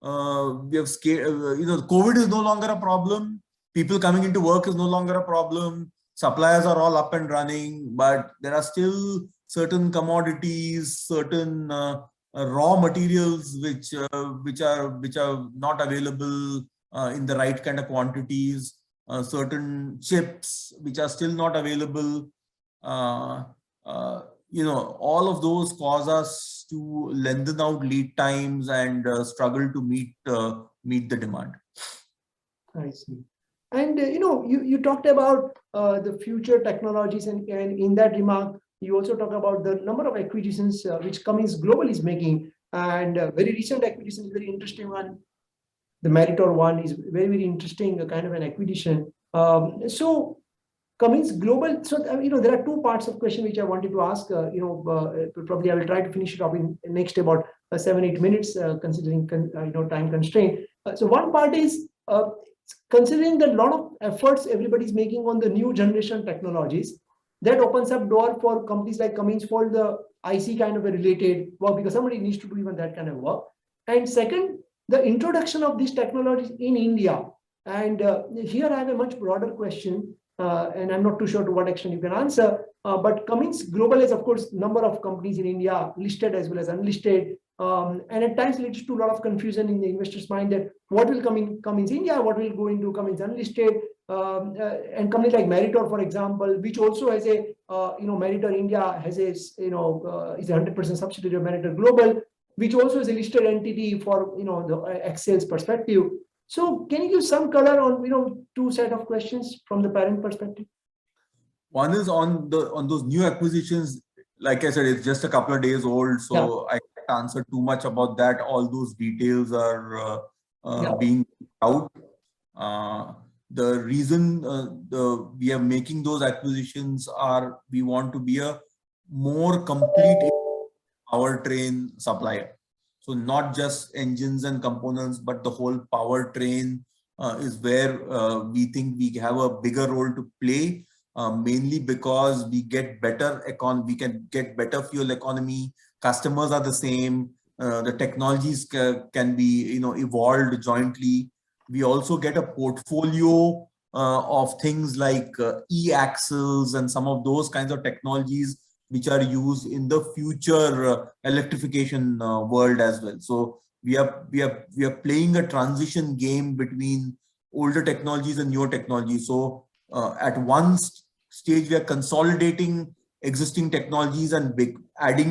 We have scaled, COVID is no longer a problem. People coming into work is no longer a problem. Suppliers are all up and running, but there are still certain commodities, certain raw materials which are not available in the right kind of quantities. Certain chips which are still not available. All of those cause us to lengthen out lead times and struggle to meet the demand. I see. And you talked about the future technologies, and in that remark, you also talk about the number of acquisitions which Cummins Global is making, and very recent acquisition is very interesting one. The Meritor one is very, very interesting, kind of an acquisition. So Cummins Global. So, there are two parts of question which I wanted to ask. Probably I will try to finish it up in next about 7-8 minutes, considering time constraint. So one part is considering that a lot of efforts everybody's making on the new generation technologies, that opens up door for companies like Cummins for the IC kind of a related work, because somebody needs to do even that kind of work. And second, the introduction of these technologies in India. And here I have a much broader question, and I'm not too sure to what extent you can answer. But Cummins Global is, of course, number of companies in India, listed as well as unlisted. And at times leads to a lot of confusion in the investor's mind that what will come in Cummins India, what will go into Cummins unlisted, and companies like Meritor, for example, which also has a Meritor India has a is a 100% subsidiary of Meritor Global, which also is a listed entity for the Excel's perspective. So can you give some color on two set of questions from the parent perspective? One is on those new acquisitions. Like I said, it's just a couple of days old, so I can't answer too much about that. All those details are being out. The reason we are making those acquisitions are we want to be a more complete powertrain supplier. So not just engines and components, but the whole powertrain is where we think we have a bigger role to play. Mainly because we get better we can get better fuel economy. Customers are the same. The technologies can be evolved jointly. We also get a portfolio of things like e-axles and some of those kinds of technologies which are used in the future electrification world as well. So we are playing a transition game between older technologies and newer technologies. So at one stage, we are consolidating existing technologies and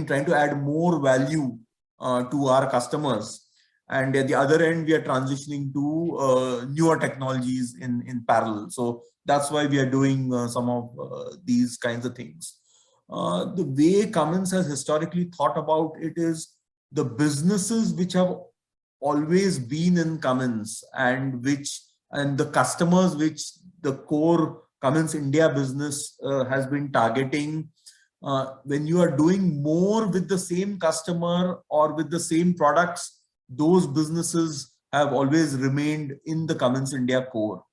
trying to add more value to our customers. And at the other end, we are transitioning to newer technologies in parallel. So that's why we are doing some of these kinds of things. The way Cummins has historically thought about it is the businesses which have always been in Cummins and the customers which the core Cummins India business has been targeting. When you are doing more with the same customer or with the same products, those businesses have always remained in the Cummins India core.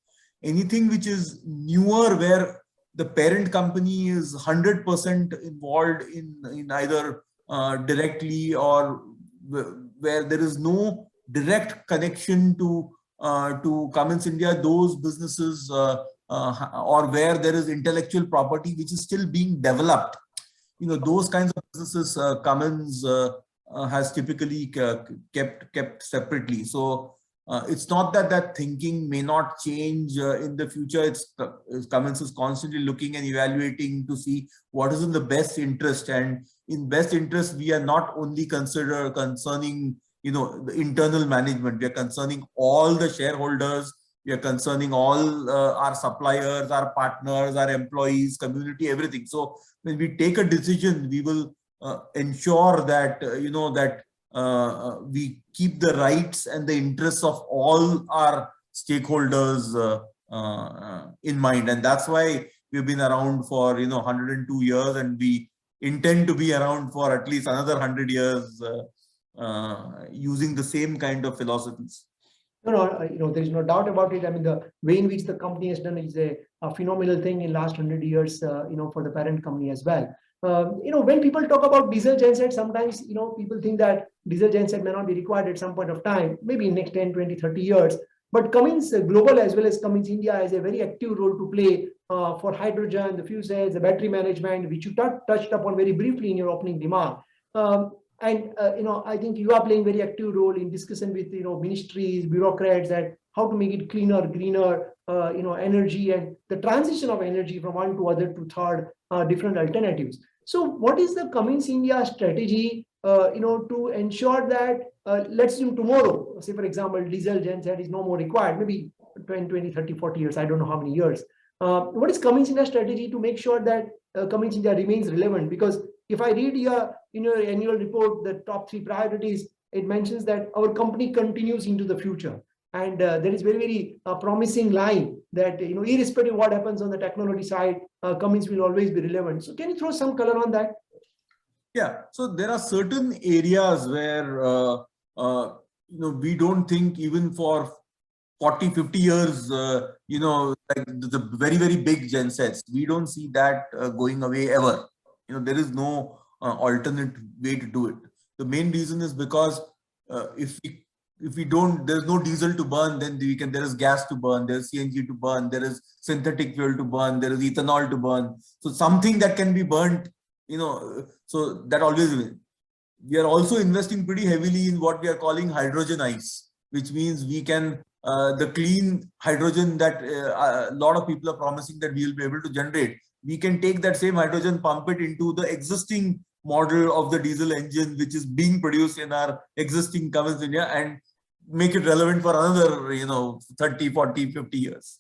Anything which is newer, where the parent company is 100% involved in either directly or where there is no direct connection to Cummins India, those businesses or where there is intellectual property which is still being developed, those kinds of businesses Cummins has typically kept separately. So it's not that thinking may not change in the future. Cummins is constantly looking and evaluating to see what is in the best interest. And in best interest, we are not only concerning the internal management. We are concerning all the shareholders. We are concerning all our suppliers, our partners, our employees, community, everything. So when we take a decision, we will ensure that we keep the rights and the interests of all our stakeholders in mind. And that's why we've been around for 102 years, and we intend to be around for at least another 100 years using the same kind of philosophies. No, there is no doubt about it. I mean, the way in which the company has done is a phenomenal thing in last 100 years, for the parent company as well. When people talk about diesel genset, sometimes, people think that diesel genset may not be required at some point of time, maybe in next 10, 20, 30 years. But Cummins Global as well as Cummins India has a very active role to play for hydrogen, the fuel cells, the battery management, which you touched upon very briefly in your opening remark. I think you are playing very active role in discussion with ministries, bureaucrats, that how to make it cleaner, greener, energy, and the transition of energy from one to other to third, different alternatives. So, what is the Cummins India strategy, to ensure that let's assume tomorrow, say for example, diesel genset is no more required, maybe 20, 30, 40 years, I don't know how many years. What is Cummins India strategy to make sure that Cummins India remains relevant? Because if I read your annual report, the top 3 priorities, it mentions that our company continues into the future. And there is very, very promising line that, irrespective of what happens on the technology side, Cummins will always be relevant. So can you throw some color on that? Yeah, so there are certain areas where we don't think even for 40, 50 years, like the very, very big gensets, we don't see that going away ever. There is no alternate way to do it. The main reason is because if we don't, there's no diesel to burn, then there is gas to burn, there's CNG to burn, there is synthetic fuel to burn, there is ethanol to burn. So something that can be burnt, so that always will. We are also investing pretty heavily in what we are calling hydrogen ice, which means we can, the clean hydrogen that a lot of people are promising that we will be able to generate, we can take that same hydrogen, pump it into the existing model of the diesel engine, which is being produced in our existing Cummins India, and make it relevant for another, 30, 40, 50 years.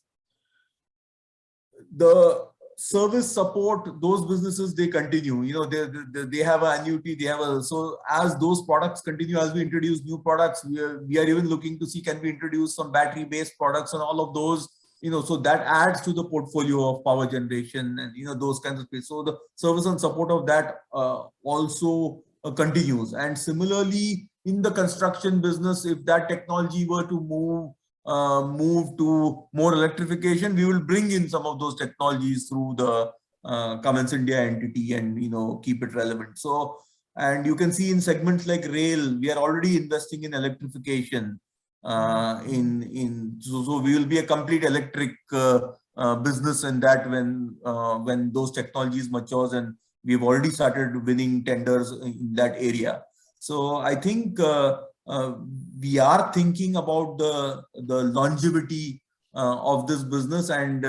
The service support, those businesses, they continue, they have an annuity, so as those products continue, as we introduce new products, we are even looking to see, can we introduce some battery based products and all of those, so that adds to the portfolio of power generation and, those kinds of things. So the service and support of that also continues. And similarly, in the construction business, if that technology were to move to more electrification, we will bring in some of those technologies through the Cummins India entity and keep it relevant. So, and you can see in segments like rail, we are already investing in electrification. So we will be a complete electric business in that when those technologies matures, and we've already started winning tenders in that area. So I think we are thinking about the longevity of this business, and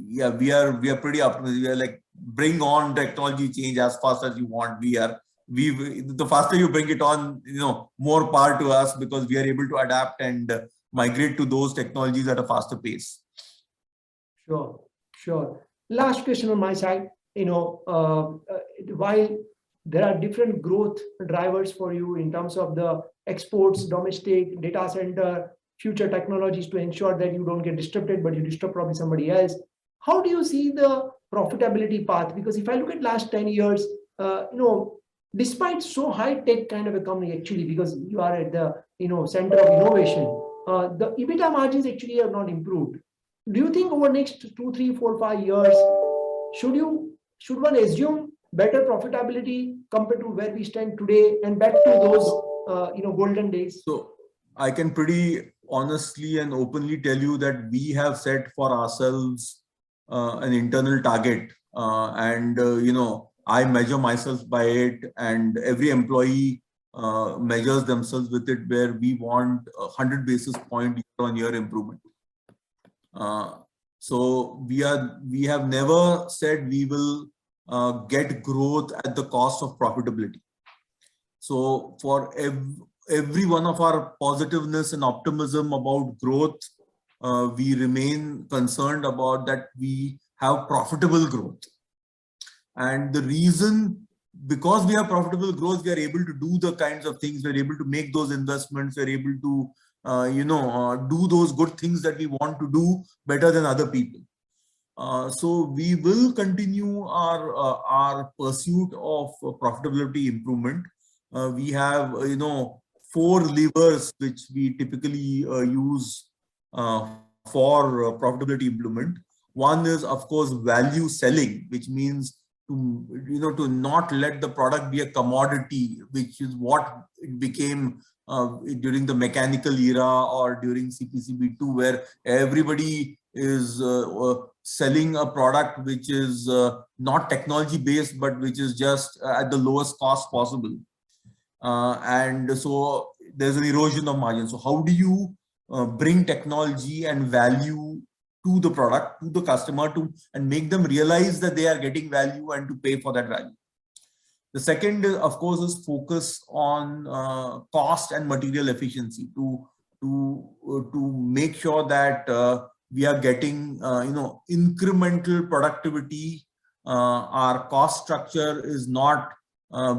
yeah, we are pretty optimistic. We are like, bring on technology change as fast as you want. The faster you bring it on, more power to us, because we are able to adapt and migrate to those technologies at a faster pace. Sure. Last question on my side. While there are different growth drivers for you in terms of the exports, domestic, data center, future technologies, to ensure that you don't get disrupted, but you disturb probably somebody else. How do you see the profitability path? Because if I look at last 10 years, despite so high tech kind of a company, actually, because you are at the center of innovation, the EBITDA margins actually have not improved. Do you think over next 2, 3, 4, 5 years, should one assume better profitability compared to where we stand today and back to those golden days? So I can pretty honestly and openly tell you that we have set for ourselves an internal target, and I measure myself by it, and every employee measures themselves with it, where we want 100 basis point year-on-year improvement. So we have never said we will get growth at the cost of profitability. So for every one of our positiveness and optimism about growth, we remain concerned about that we have profitable growth. And the reason, because we have profitable growth, we are able to do the kinds of things, we're able to make those investments, we're able to do those good things that we want to do better than other people. So we will continue our pursuit of profitability improvement. We have 4 levers which we typically use for profitability improvement. One is, of course, value selling, which means to not let the product be a commodity, which is what it became during the mechanical era or during CPCB2, where everybody is selling a product which is not technology based, but which is just at the lowest cost possible. And so there's an erosion of margin. So how do you bring technology and value to the product, to the customer, and make them realize that they are getting value and to pay for that value? The second, of course, is focus on cost and material efficiency to make sure that we are getting incremental productivity. Our cost structure is not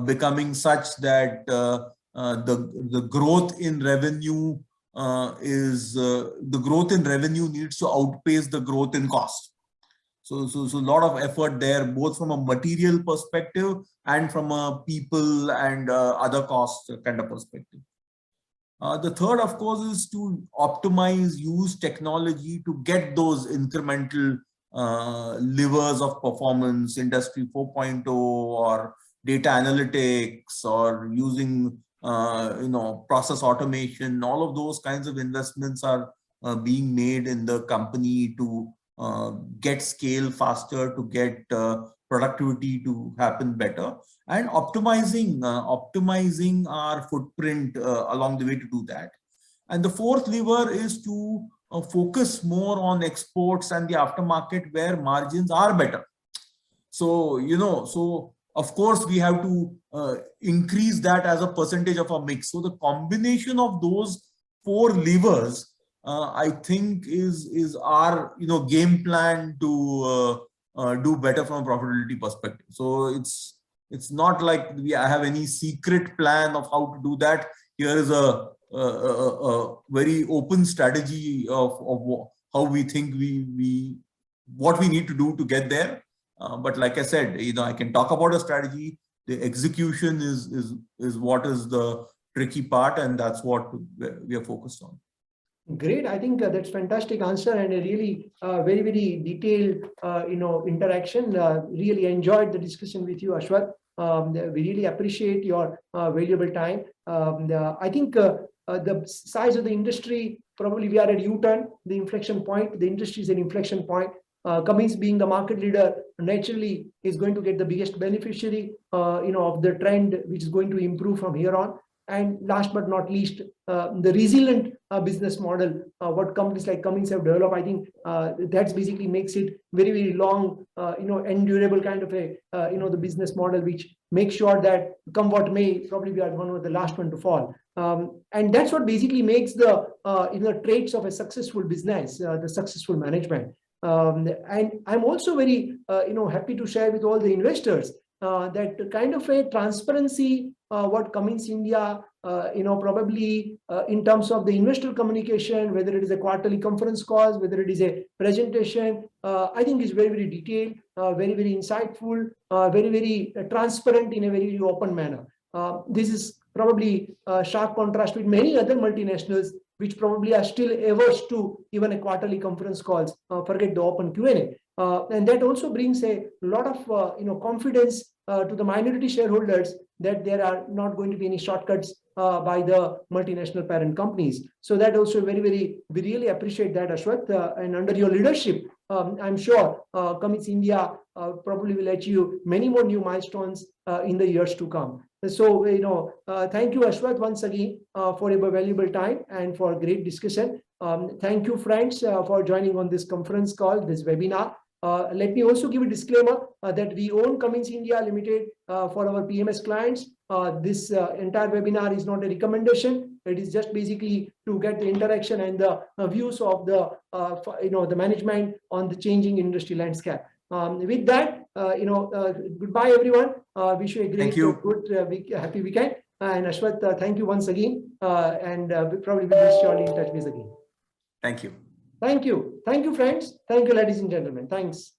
becoming such that the growth in revenue is the growth in revenue needs to outpace the growth in cost. So a lot of effort there, both from a material perspective and from a people and other cost kind of perspective. The third, of course, is to optimize, use technology to get those incremental levers of performance, Industry 4.0 or data analytics, or using process automation. All of those kinds of investments are being made in the company to get scale faster, to get productivity to happen better, and optimizing our footprint along the way to do that. And the fourth lever is to focus more on exports and the aftermarket, where margins are better. So of course we have to increase that as a percentage of our mix. So the combination of those four levers, I think, is our game plan to do better from a profitability perspective. So it's not like I have any secret plan of how to do that. Here is a very open strategy of how we think what we need to do to get there. But like I said, I can talk about a strategy. The execution is what is the tricky part, and that's what we are focused on. Great. I think that's fantastic answer, and a really very, very detailed, interaction. Really enjoyed the discussion with you, Ashwath. We really appreciate your valuable time. I think the size of the industry, probably we are at U-turn, the inflection point. The industry is an inflection point. Cummins, being the market leader, naturally is going to get the biggest beneficiary, of the trend, which is going to improve from here on. And last but not least, the resilient business model, what companies like Cummins have developed, I think that basically makes it very, very long, and durable kind of a, the business model, which makes sure that come what may, probably we are one of the last one to fall. And that's what basically makes the, traits of a successful business, the successful management. And I'm also very, happy to share with all the investors that kind of a transparency, what Cummins India, probably in terms of the investor communication, whether it is a quarterly conference calls, whether it is a presentation, I think is very, very detailed, very, very insightful, very, very transparent in a very, very open manner. This is probably a sharp contrast with many other multinationals, which probably are still averse to even a quarterly conference calls, forget the open Q&A. And that also brings a lot of confidence to the minority shareholders that there are not going to be any shortcuts by the multinational parent companies. So that also very, very, we really appreciate that, Ashwath. And under your leadership, I'm sure Cummins India probably will achieve many more new milestones in the years to come. So, thank you, Ashwath, once again for your valuable time and for great discussion. Thank you, friends, for joining on this conference call, this webinar. Let me also give a disclaimer that we own Cummins India Ltd for our PMS clients. This entire webinar is not a recommendation. It is just basically to get the interaction and the views of the the management on the changing industry landscape. With that, goodbye, everyone. Wish you a great, good, happy weekend. And Ashwath, thank you once again. And we probably will surely touch base again. Thank you. Thank you. Thank you, friends. Thank you, ladies and gentlemen. Thanks.